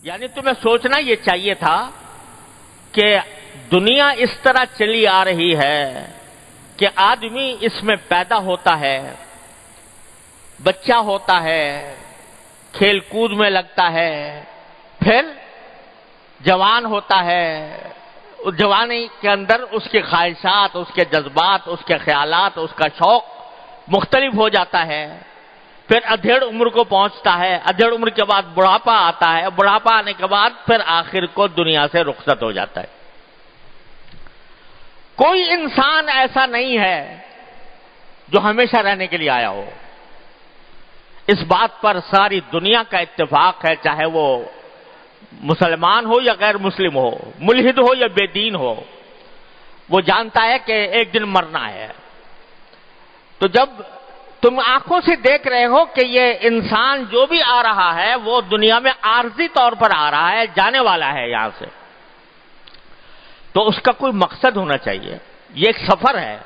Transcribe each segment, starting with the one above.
یعنی تمہیں سوچنا یہ چاہیے تھا کہ دنیا اس طرح چلی آ رہی ہے کہ آدمی اس میں پیدا ہوتا ہے، بچہ ہوتا ہے، کھیل کود میں لگتا ہے، پھر جوان ہوتا ہے، جوانی کے اندر اس کے خواہشات، اس کے جذبات، اس کے خیالات، اس کا شوق مختلف ہو جاتا ہے، پھر ادھیڑ عمر کو پہنچتا ہے، ادھیڑ عمر کے بعد بڑھاپا آتا ہے، بڑھاپا آنے کے بعد پھر آخر کو دنیا سے رخصت ہو جاتا ہے۔ کوئی انسان ایسا نہیں ہے جو ہمیشہ رہنے کے لیے آیا ہو۔ اس بات پر ساری دنیا کا اتفاق ہے، چاہے وہ مسلمان ہو یا غیر مسلم ہو، ملحد ہو یا بے دین ہو، وہ جانتا ہے کہ ایک دن مرنا ہے۔ تو جب تم آنکھوں سے دیکھ رہے ہو کہ یہ انسان جو بھی آ رہا ہے وہ دنیا میں عارضی طور پر آ رہا ہے، جانے والا ہے یہاں سے، تو اس کا کوئی مقصد ہونا چاہیے۔ یہ ایک سفر ہے،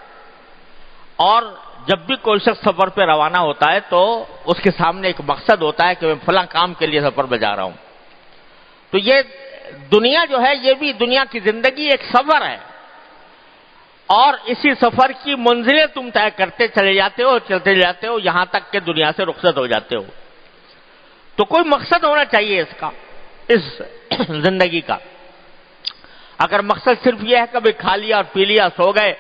اور جب بھی کوئی شخص سفر پہ روانہ ہوتا ہے تو اس کے سامنے ایک مقصد ہوتا ہے کہ میں فلاں کام کے لیے سفر پہ جا رہا ہوں۔ تو یہ دنیا جو ہے، یہ بھی دنیا کی زندگی ایک سفر ہے، اور اسی سفر کی منزلیں تم طے کرتے چلے جاتے ہو، چلتے جاتے ہو، یہاں تک کہ دنیا سے رخصت ہو جاتے ہو۔ تو کوئی مقصد ہونا چاہیے اس کا، اس زندگی کا۔ اگر مقصد صرف یہ ہے کہ بھئی کھا لیا اور پی لیا، سو گئے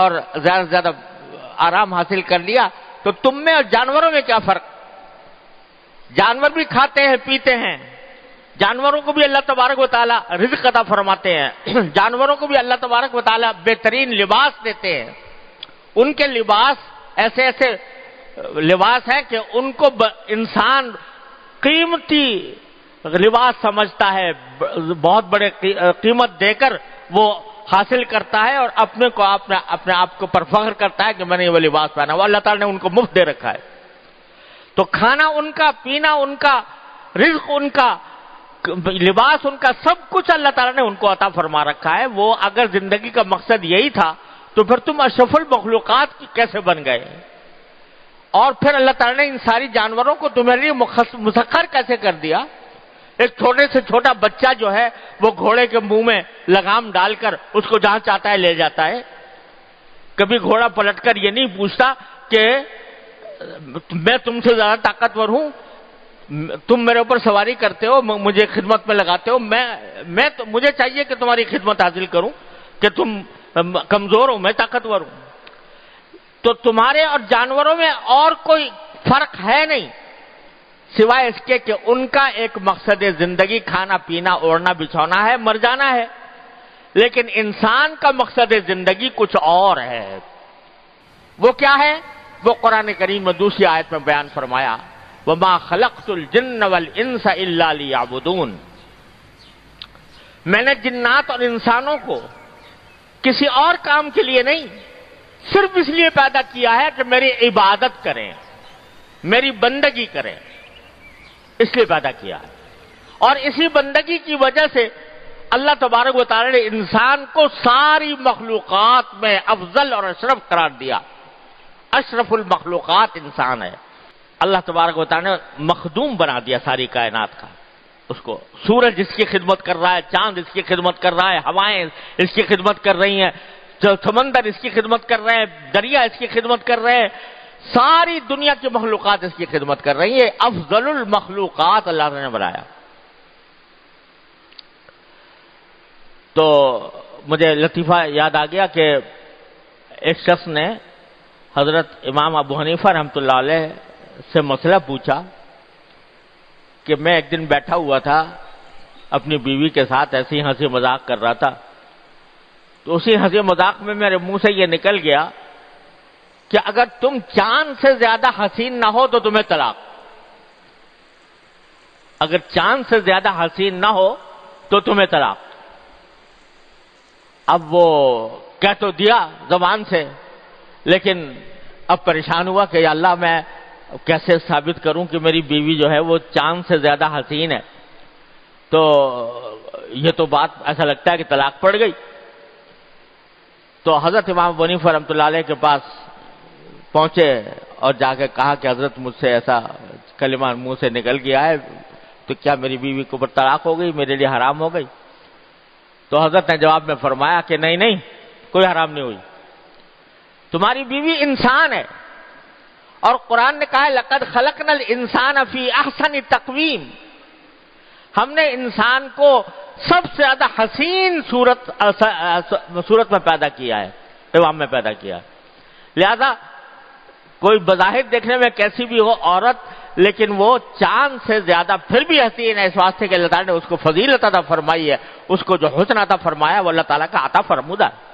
اور زیادہ سے زیادہ آرام حاصل کر لیا، تو تم میں اور جانوروں میں کیا فرق؟ جانور بھی کھاتے ہیں، پیتے ہیں، جانوروں کو بھی اللہ تبارک و تعالیٰ رزق عطا فرماتے ہیں، جانوروں کو بھی اللہ تبارک و تعالیٰ بہترین لباس دیتے ہیں۔ ان کے لباس ایسے ایسے لباس ہیں کہ ان کو انسان قیمتی لباس سمجھتا ہے، بہت بڑے قیمت دے کر وہ حاصل کرتا ہے، اور اپنے آپ کو پر فخر کرتا ہے کہ میں نے وہ لباس پہنا۔ وہ اللہ تعالیٰ نے ان کو مفت دے رکھا ہے۔ تو کھانا ان کا، پینا ان کا، رزق ان کا، لباس ان کا، سب کچھ اللہ تعالیٰ نے ان کو عطا فرما رکھا ہے۔ وہ اگر زندگی کا مقصد یہی تھا تو پھر تم اشرف المخلوقات کیسے بن گئے؟ اور پھر اللہ تعالیٰ نے ان ساری جانوروں کو تمہارے لیے مسخر کیسے کر دیا؟ ایک چھوٹے سے چھوٹا بچہ جو ہے وہ گھوڑے کے منہ میں لگام ڈال کر اس کو جہاں چاہتا ہے لے جاتا ہے۔ کبھی گھوڑا پلٹ کر یہ نہیں پوچھتا کہ میں تم سے زیادہ طاقتور ہوں، تم میرے اوپر سواری کرتے ہو، مجھے خدمت میں لگاتے ہو، مجھے چاہیے کہ تمہاری خدمت حاصل کروں، کہ تم کمزور ہو، میں طاقتور ہوں۔ تو تمہارے اور جانوروں میں اور کوئی فرق ہے نہیں، سوائے اس کے کہ ان کا ایک مقصد زندگی کھانا پینا اوڑھنا بچھونا ہے، مر جانا ہے، لیکن انسان کا مقصد زندگی کچھ اور ہے۔ وہ کیا ہے؟ وہ قرآن کریم میں دوسری آیت میں بیان فرمایا، وَمَا خَلَقْتُ الْجِنَّ وَالْإِنسَ إِلَّا لِيَعْبُدُونَ۔ میں نے جنات اور انسانوں کو کسی اور کام کے لیے نہیں، صرف اس لیے پیدا کیا ہے کہ میری عبادت کریں، میری بندگی کریں، اس لیے پیدا کیا ہے۔ اور اسی بندگی کی وجہ سے اللہ تبارک و تعالی نے انسان کو ساری مخلوقات میں افضل اور اشرف قرار دیا۔ اشرف المخلوقات انسان ہے۔ اللہ تبارک و تعالی نے مخدوم بنا دیا ساری کائنات کا۔ اس کو سورج اس کی خدمت کر رہا ہے، چاند اس کی خدمت کر رہا ہے، ہوائیں اس کی خدمت کر رہی ہیں، سمندر اس کی خدمت کر رہے ہیں، دریا اس کی خدمت کر رہے ہیں، ساری دنیا کی مخلوقات اس کی خدمت کر رہی ہیں۔ افضل المخلوقات اللہ نے بنایا۔ تو مجھے لطیفہ یاد آ گیا کہ ایک شخص نے حضرت امام ابو حنیفہ رحمۃ اللہ علیہ سے مسئلہ پوچھا کہ میں ایک دن بیٹھا ہوا تھا اپنی بیوی کے ساتھ، ایسے ہی ہنسی مذاق کر رہا تھا، تو اسی ہنسی مذاق میں میرے منہ سے یہ نکل گیا کہ اگر تم چاند سے زیادہ حسین نہ ہو تو تمہیں طلاق، اگر چاند سے زیادہ حسین نہ ہو تو تمہیں طلاق۔ اب وہ کہہ تو دیا زبان سے، لیکن اب پریشان ہوا کہ یا اللہ میں کیسے ثابت کروں کہ میری بیوی جو ہے وہ چاند سے زیادہ حسین ہے؟ تو یہ تو بات ایسا لگتا ہے کہ طلاق پڑ گئی۔ تو حضرت امام ابو حنیفہ رحمۃ اللہ علیہ کے پاس پہنچے اور جا کے کہا کہ حضرت مجھ سے ایسا کلمہ منہ سے نکل گیا ہے، تو کیا میری بیوی کو طلاق ہو گئی، میرے لیے حرام ہو گئی؟ تو حضرت نے جواب میں فرمایا کہ نہیں نہیں، کوئی حرام نہیں ہوئی، تمہاری بیوی انسان ہے، اور قرآن نے کہا ہے لقد خلقنا الانسان فی احسن تقویم، ہم نے انسان کو سب سے زیادہ حسین صورت میں پیدا کیا ہے، قوام میں پیدا کیا ہے۔ لہذا کوئی بظاہر دیکھنے میں کیسی بھی ہو عورت، لیکن وہ چاند سے زیادہ پھر بھی حسین ہے، اس واسطے کہ اللہ تعالیٰ نے اس کو فضیلت عطا فرمائی ہے، اس کو جو حسن عطا فرمایا وہ اللہ تعالیٰ کا عطا فرمودہ ہے۔